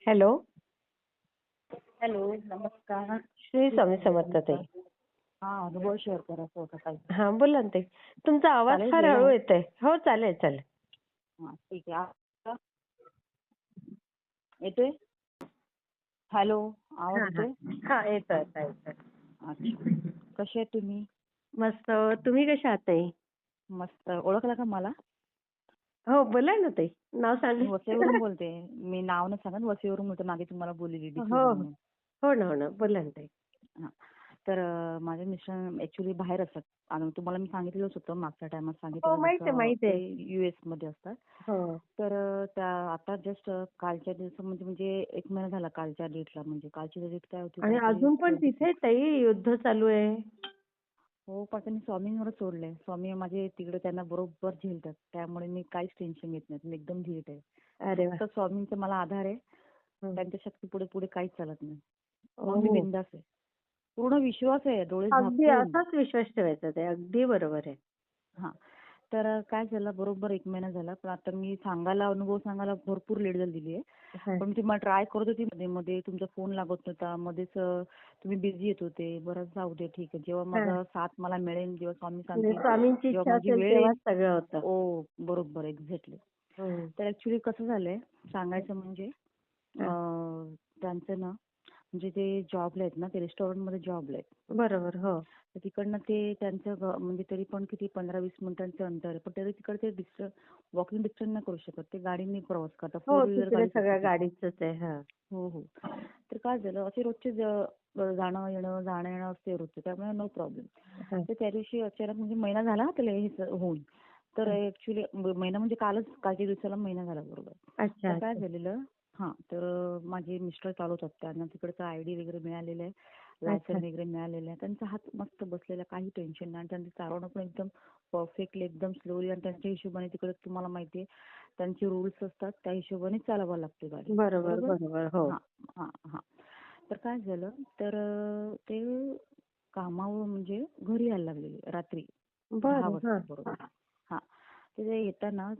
Hello. Hello, नमस्कार. श्री मी स्वामी सांगते समर्थ ताई. तुमचा अनुभव शेअर करायचा होता काही. हा, बोला ना ताई. तुमचा आवाज चालेल, फार वेळ हळू आहे? येतोय. हो, चालेल चालेल. ठीक आहे. आता येतोय? हॅलो, आवाज हा हा येतोय? हा, येतोय आता येतोय. अच्छा. कसे आहेत तुम्ही? मस्त. तुम्ही कशा आहात ताई? मस्त. ओळखला का मला? हो, बोला ना ताई. नाव मी सांगा. वसईवरून बोलते. मी नाव नाही सांगत, वसईवरून बोलते. मागे तुम्हाला बोललेली हो डिसूजा हो म्हणून. हो ना, हो ना, बोला ना ताई. हां. तर माझे मिस्टर ऍक्च्युली बाहेर असतात. आणि तुम्हाला मी सांगितलंच होतं, मागच्या टायमात हो, सांगितलं माहित आहे जसं माहित ते आहे. US मध्ये असतात. हो. तर त्या आता जस्ट कालच्या दिवसामध्ये म्हणजे 1 महिना झाला कालच्या डेटला. म्हणजे कालची डेट काय होती आणि काहीतरी अजून पण 26. तिथे ताई युद्ध चालू आहे. हो, पण त्यांनी स्वामींवरच सोडलंय. स्वामी माझे तिकडे त्यांना बरोबर झेलतात. त्यामुळे मी काहीच टेन्शन घेत नाही. मी एकदम धीट आहे. अरे वा. फक्त स्वामींचा मला आधार आहे. हं. त्यांच्या शक्तीपुढे पुढे काहीच चालत नाही. मग मी हो, बिंदास आहे. पूर्ण विश्वास आहे डोळे अगदी झाकून. असाच विश्वास ठेवायचा ताई. अगदी बरोबर आहे. हां. तर काय झालं बरोबर 1 महिना झाला. पण आता मी अनुभव सांगायला भरपूर लेट झालेली आहे. हं. पण मी तुम्हाला ट्राय करत होती मध्ये-मध्ये. तुमचा फोन लागत नव्हता. मध्येच तुम्ही बिझी येत होते. बरं जाऊ दे ठीक आहे. जेव्हा हं. माझा साथ मला मिळेल, जेव्हा स्वामी म्हणजे सांगतील, स्वामींची जेव्हा इच्छा माझी असेल वेळ येईल. तेव्हाच सगळं होतं. हो, बरोबर एक्झॅक्टली. हं. तर ॲक्च्युली कसं झालंय सांगायचं म्हणजे हं. त्यांचं ना म्हणजे ते जॉबला आहेत ना, ते रेस्टॉरंटमध्ये जॉबला आहेत. बरोबर. हो. तर तिकडनं ते त्यांचं म्हणजे तरी पण किती 15-20 मिनिटांचं अंतर आहे. पण तरी तिकडे ते वॉकिंग डिस्टन्स नाही करू शकत. ते गाडीने प्रवास करतात. हो, 4 व्हीलर तिकडे गाडीच असते सगळ्या तिथे. गाडीचंच आहे. हां. हो, हो. तर काय झालं असे रोजचे जाणं-येणं असते रोजचं. त्यामुळे नो प्रॉब्लेम. हां. तर त्या दिवशी अचानक म्हणजे महिना झाला त्याला हे होऊन. तर हां. ॲक्च्युली महिना म्हणजे कालच्या दिवसाला महिना झाला बरोबर. अच्छा, तर काय अच्छा. झालेलं तर माझे मिस्टर चालवतात. त्यांना तिकडचं आयडी वगैरे मिळालेलं आहे. अच्छा. लायसन वगैरे मिळालेलं आहे. त्यांचा हात मस्त बसलेला, काही टेन्शन नाही. आणि त्यांचं चालवणं पण एकदम परफेक्टली, एकदम स्लोली आणि त्यांच्या हिशोबाने तिकडे तुम्हाला माहिती आहे त्यांचे रूल्स असतात. त्या हिशोबाने चालवावं लागते गाडी. बरोबर, बरोबर? बरोबर. हो. हां, हां, हां. तर काय झालं ते कामावर म्हणजे घरी यायला लागलेले रात्री 10 बरं. हां. वाजता बरोबर. हां. ते येताना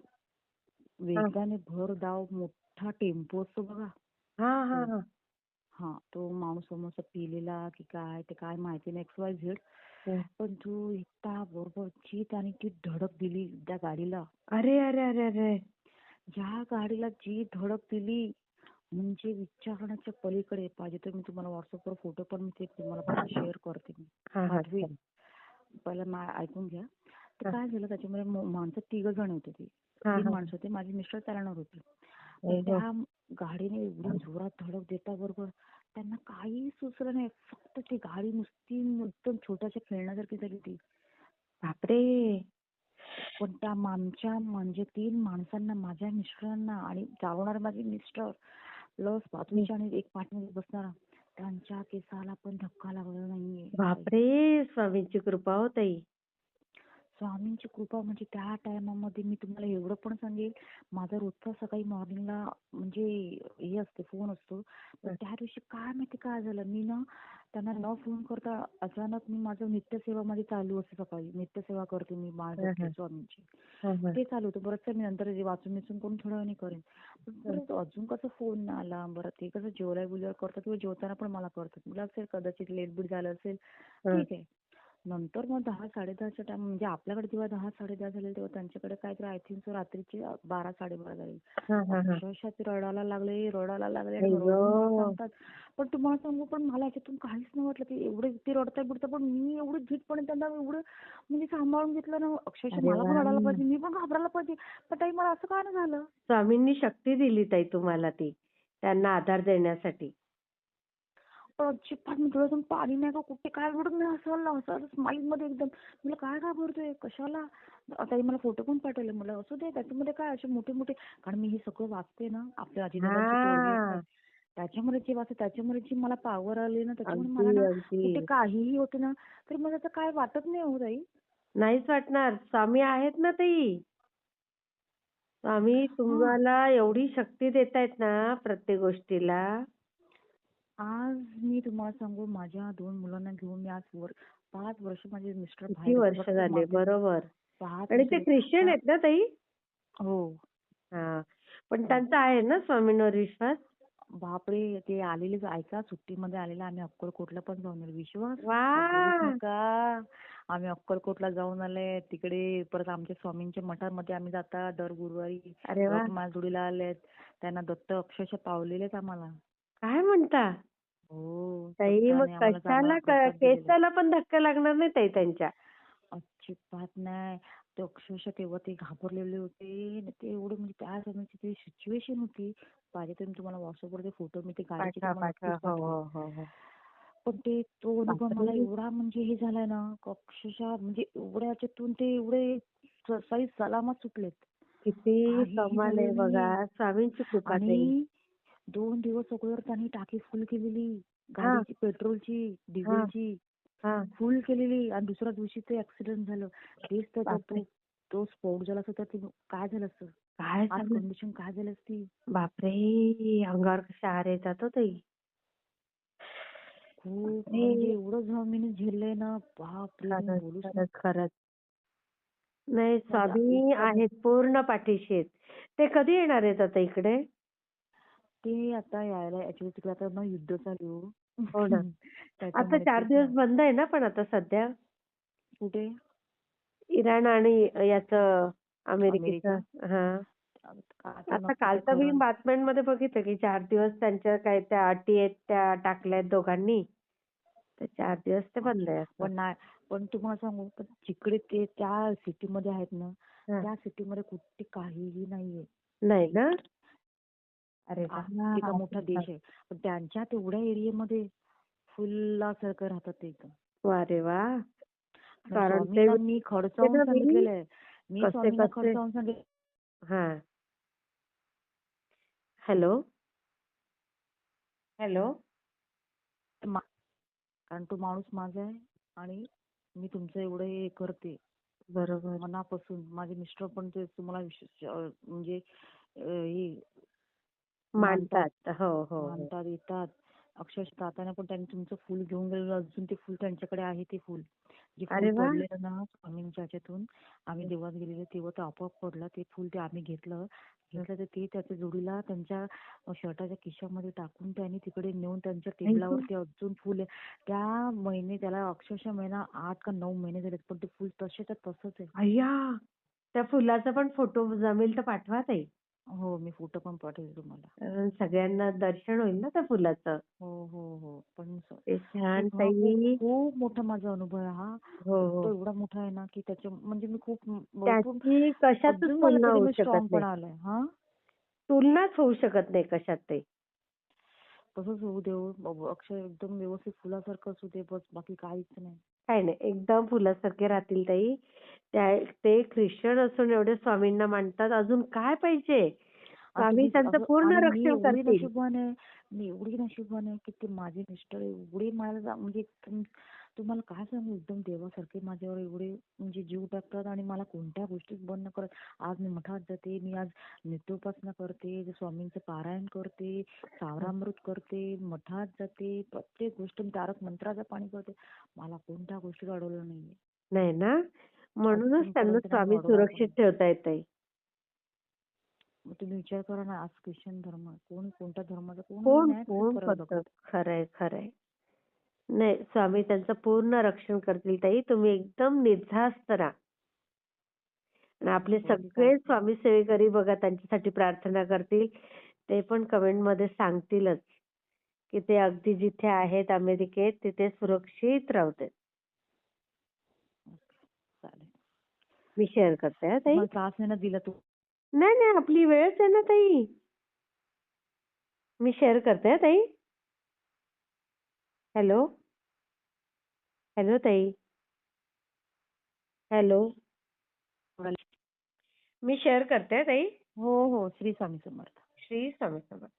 हां. वेगाने भरधाव मोठा टेम्पो असतो बघा हां, हां, तो. हां. हां, तो माणूस समोरचा पिलेला की काय ते काय माहिती नाही XYZ. हं. पण तो एकटा बरोबर जी त्याने ती धडक दिली त्या गाडीला. अरे, अरे, अरे, अरे! ज्या गाडीला जी धडक दिली म्हणजे विचारण्याच्या पलीकडे. पाहिजे तर मी तुम्हाला WhatsAppवर फोटो पण मी ते तुम्हाला शेअर करते मी. हां, हां. पाठवेल. चालेल. पहिलं ऐकून घ्या. तर हां. काय झालं त्याच्यामध्ये माणसं 3 जण होते ते. हां, 3 हां. माणसं होते. माझे मिस्टर चालवणार होते. पण हो, हो. त्या गाडीने एवढी जोरात धडक देताबरोबर त्यांना काहीही सुचलं नाही. फक्त ती गाडी नुसती एकदम छोट्याशा खेळण्यासारखी झाली ती. बापरे! पण त्या म्हणजे 3 माणसांना, माझ्या मिस्टरांना आणि चालवणारे माझे मिस्टर प्लस हं. बाजूच्या आणि एक पाठीमागे बसणारा, त्यांच्या केसाला पण धक्का लागलेला नाहीये ताई. बापरे! स्वामींची कृपा हो ताई. स्वामींची कृपा म्हणजे त्या टायमामध्ये मी तुम्हाला एवढं पण सांगेल, माझा रोजचा सकाळी मॉर्निंगला म्हणजे हे असते, फोन असतो. पण हं. त्या दिवशी काय माहिती काय झालं, मी ना त्यांना न फोन करता अचानक मी माझं नित्यसेवा माझी चालू असते सकाळी. नित्यसेवा करते मी, माळ हं, जपते हं. स्वामींची. हं, हं. ते चालू होतं. बरंचसं मी नंतर जे वाचून करून थोड्या वेळाने करेन. पण हं. परत अजून कसं फोन नाही आला. बरं ते कसं जेवल्या-बिवल्यावर करतात किंवा जेवताना पण मला करतात. म्हटलं असेल कदाचित लेट-बीट झालं असेल, हं. ठीक आहे. नंतर मग 10-10:30च्या टाईम म्हणजे आपल्याकडे जेव्हा 10-10:30 झाले तेव्हा त्यांच्याकडे काहीतरी आय थिंक सो रात्रीचे 12-12:30 झाले. हां, हां, हां. अक्षरशः ते रडायला लागले आणि आई रडून मला गं! सांगतात. पण तुम्हाला सांगू पण मला याच्यातून काहीच नाही वाटलं. ते एवढे ते रडता-बिडता पण मी एवढी धीटपणे त्यांना एवढं म्हणजे सांभाळून घेतलं ना. अक्षरशः अरे मला पण वाह! रडायला पाहिजे. मी पण घाबरायला पाहिजे. पण ताई मला असं का नाही झालं? स्वामींनी शक्ती दिली ताई तुम्हाला ती, त्यांना आधार देण्यासाठी. पण अजिबात मी डोळ्यातून पाणी नाही का कुठे काय रडत नाही. असं स्माईलमध्ये एकदम. म्हटलं काय घाबरतोय? कशाला? ताई मला फोटो पण पाठवले. म्हटलं असू दे त्याच्यामध्ये काय असे मोठे-मोठे कारण मी हे सगळं वाचते ना. आपल्या आजीदादांचे तोडगे असतात. हां. त्याच्यामध्ये जे वाचते त्याच्यामध्ये जी मला पॉवर आली ना त्याच्यामुळे अगदी, मला ना अगदी. कुठे काहीही होते ना तरी मला त्याचं काय वाटत नाही हो ताई. नाहीच वाटणार. स्वामी आहेत ना ताई. स्वामी हां. तुम्हाला एवढी शक्ती देतायत ना प्रत्येक गोष्टीला. आज मी तुम्हाला सांगू माझ्या 2 मुलांना घेऊन मी आज 5 वर्ष माझे मिस्टर किती बाहेर होते. वर्ष फक्त झाले. माझे बरोबर. 5 आणि वर्ष ते झाले. ख्रिश्चन पण आहेत ना ताई? हो. हां. पण हो. त्यांचा आहे ना स्वामींवर विश्वास? बापरे! ते आलेलेच ऐका, सुट्टीमध्ये आलेले आम्ही अक्कलकोटला पण जाऊन आलो. विश्वास? काय बोलूच वा. नका. आम्ही अक्कलकोटला जाऊन आले. तिकडे परत आमच्या स्वामींच्या मठामध्ये आम्ही जातात दर गुरुवारी. अरे वा. दत्त जोडीला आलेत. त्यांना दत्त अक्षरशः पावलेलेत आम्हाला. काय म्हणता हो, ताई? मग दत्ताने आम्हाला चांगला कशाला प्रसाद दिलेला. केसाला पण धक्का लागणार नाही ताई त्यांच्या? अजिबात नाही. ते अक्षरशः तेव्हा ते घाबरलेले होते. आणि ते एवढे म्हणजे त्या समयाची ती सिच्युएशन होती. पाहिजे तर मी तुम्हाला WhatsAppवर ते फोटो मी ते गाडीचे पाठवा तुम्हाला पाठवा. नक्कीच हो पाठवेल. हो हो हो. पण तो अनुभव मला बापरे. एवढा म्हणजे हे झालाय ना, का अक्षरशः म्हणजे एवढ्या याच्यातून ते एवढे सही सलामत सुटलेत. किती काहीही कमाल आहे झालेलं नाहीये. बघा, स्वामींची कृपा ताई. आणि 2 दिवस अगोदर त्यांनी टाकी फुल केलेली. हा गाडीची पेट्रोलची, हा डिझेलची हा. फुल केलेली आणि दुसऱ्या दिवशी ते ऍक्सिडेंट झालं. तेच तर जर बापरे. तो स्फोट झाला असता तर ते काय झालं असतं? काय आज झालं? कंडिशन काय झाली असती? बापरे. अंगावर कसे शहार येतात हो ताई. खूप म्हणजे बापरे. एवढं मी झेललंय ना, बापरे! मी खरंच बोलूच खरंच नका. खरंच. नाही, माझा स्वामी इतका आहेत, पूर्ण पाठीशी आहेत. ते कधी येणार आहेत आता इकडे? ते आता यायला ऍक्च्युली तिकडे आता ना युद्ध चालू आहे. हो ना. आता त्याच्यामुळे 4 तेच दिवस ना. बंद आहे ना पण आता सध्या? कुठे? इराण आणि याचं अमेरिकेचं. अमेरिका? हां. आता आता नक्की काल काय तर मी खरं. बातम्यांमध्ये बघितलं की 4 दिवस त्यांच्या काय त्या अटी आहेत त्या टाकल्यात दोघांनी. तर 4 दिवस ते बंद आहे असं. पण नाही, पण तुम्हाला सांगू पण जिकडे ते त्या सिटीमध्ये आहेत ना, हां. त्या सिटीमध्ये कुठे काहीही नाहीये. नाही ना? अरे इतका वाह! मोठा देश आहे. पण त्यांच्या तेवढ्या एरियामध्ये फुल्लासारखं राहतात ते एकदम. वाह रे वाह! आणि कारण ते स्वामींना मी ते खडसावून ना मी सांगितलेलं आहे. मी कसे स्वामींना कसे. खडसावून सांगितलं. हां. हॅलो? हॅलो? कारण तो माणूस माझा आहे आणि मी तुमचं एवढं हे करते बरोबर. मनापासून. माझे मिस्टर पण ते तुम्हाला म्हणजे हे मानतात. मानतात. हो, हो, हो. मानतात, येतात. अक्षरशः जाताना पण त्यांनी तुमचं फुल घेऊन गेलेलं अजून ते फुल त्यांच्याकडे आहे ते फुल. जे फुल अरे वाह! पडलेलं ना स्वामींच्या ह्याच्यातून आम्ही देवात गेलेलो तेव्हा ते आपोआप पडलं. ते फुल ते आम्ही घेतलं. घेतलं तर ते त्याच्या जोडीला त्यांच्या शर्टाच्या खिशामध्ये टाकून त्यांनी तिकडे नेऊन त्यांच्या आई गं! टेबलावरती अजून फुल आहे. त्या महिने त्याला अक्षरशः महिना 8 का 9 महिने झालेत पण ते फुल तसेच्या तसंच आहे. अय्या! त्या फुलाचा पण फोटो जमेल तर पाठवा ताई. हो, मी फोटो पण पाठवेल तुम्हाला. सगळ्यांना दर्शन होईल ना त्या फुलाचं. हो, हो, हो. पण ते छान खूप हा खूप ताई. खूप मोठा माझा अनुभव आहे हा. हो, तो हो. एवढा मोठा आहे ना, की त्याच्या म्हणजे मी खूप भरपूर त्याची कशातच अजून मला तुलना तरी होऊ मी शकत नाही. स्ट्रॉंगपणा आलाय. हां. तुलनाच होऊ शकत नाही कशात ते. तसंच होऊ दे हो. अक्षर एकदम व्यवस्थित फुलासारखं असू दे बस बाकी काहीच नाही. काही नाही, एकदम फुलासारखे राहतील ताई. ते ख्रिश्चन असून एवढे स्वामींना मानतात. अजून काय पाहिजे? आणि स्वामी तुम्ही त्यांचं असं पूर्ण आणि रक्षण करतील. मी एवढी नशीबवान आहे की ते माझे मिस्टर एवढे मला म्हणजे तुम्हाला काय सांगू एकदम देवासारखे माझ्यावर एवढे म्हणजे जीव टाकतात आणि मला कोणत्या गोष्टीत बंद न करत. आज मी मठात जाते, मी आज नित्योपासना करते, स्वामींचं पारायण करते, सावरामृत करते, मठात जाते, प्रत्येक गोष्ट मी तारक मंत्राचं पाणी करते. मला कोणत्या गोष्टीत अडवलं नाहीये. नाही ना? म्हणूनच त्यांना अजूनपर्यंत त्यांनी स्वामी अडवलं पण सुरक्षित नाही. ठेवतायत ताई. मग तुम्ही विचार करा ना आज ख्रिश्चन धर्म कोण कोणत्या धर्माचा कोणही कोण नाही कोण फरक करतं? दाखवत. खरंय, खरंय. नाही, स्वामी त्यांचं पूर्ण रक्षण करतील ताई. तुम्ही एकदम निर्धास्त राहा. आणि आपले बघू काय सगळे स्वामी सेवेकरी बघा त्यांच्यासाठी प्रार्थना करतील. ते पण कमेंटमध्ये सांगतीलच की ते अगदी जिथे आहेत अमेरिकेत तिथे सुरक्षित राहूदेत. चालेल. मी शेअर करते हां ताई. तुम्हाला त्रास नाही ना दिला तू. नाही, नाही, आपली वेळच आहे ना ताई. मी शेअर करते हां ताई. हॅलो? हॅलो ताई? हॅलो? मी शेअर करते हां ताई. हो हो श्री स्वामी समर्थ. श्री स्वामी समर्थ.